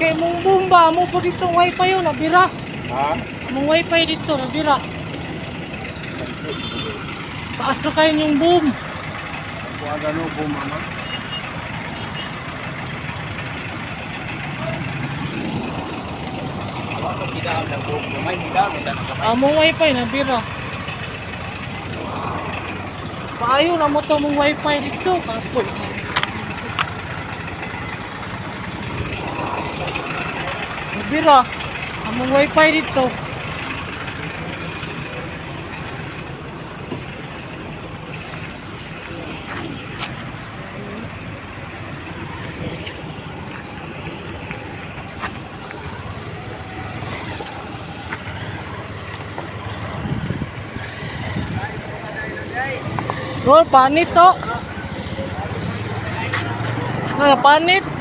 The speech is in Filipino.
Kay mong bomba mo po dito wifi yun, nabira. Ha? Mong wifi dito, nabira. Taas na kayo yung boom. Ako agano po mama. Ako tidak ang boom. May tidak mo dan. Mong wifi, nabira. Paayo na mo to mong wifi dito. Kapoy. Nabira. Mong wifi dito. Lol, panit to. Panit.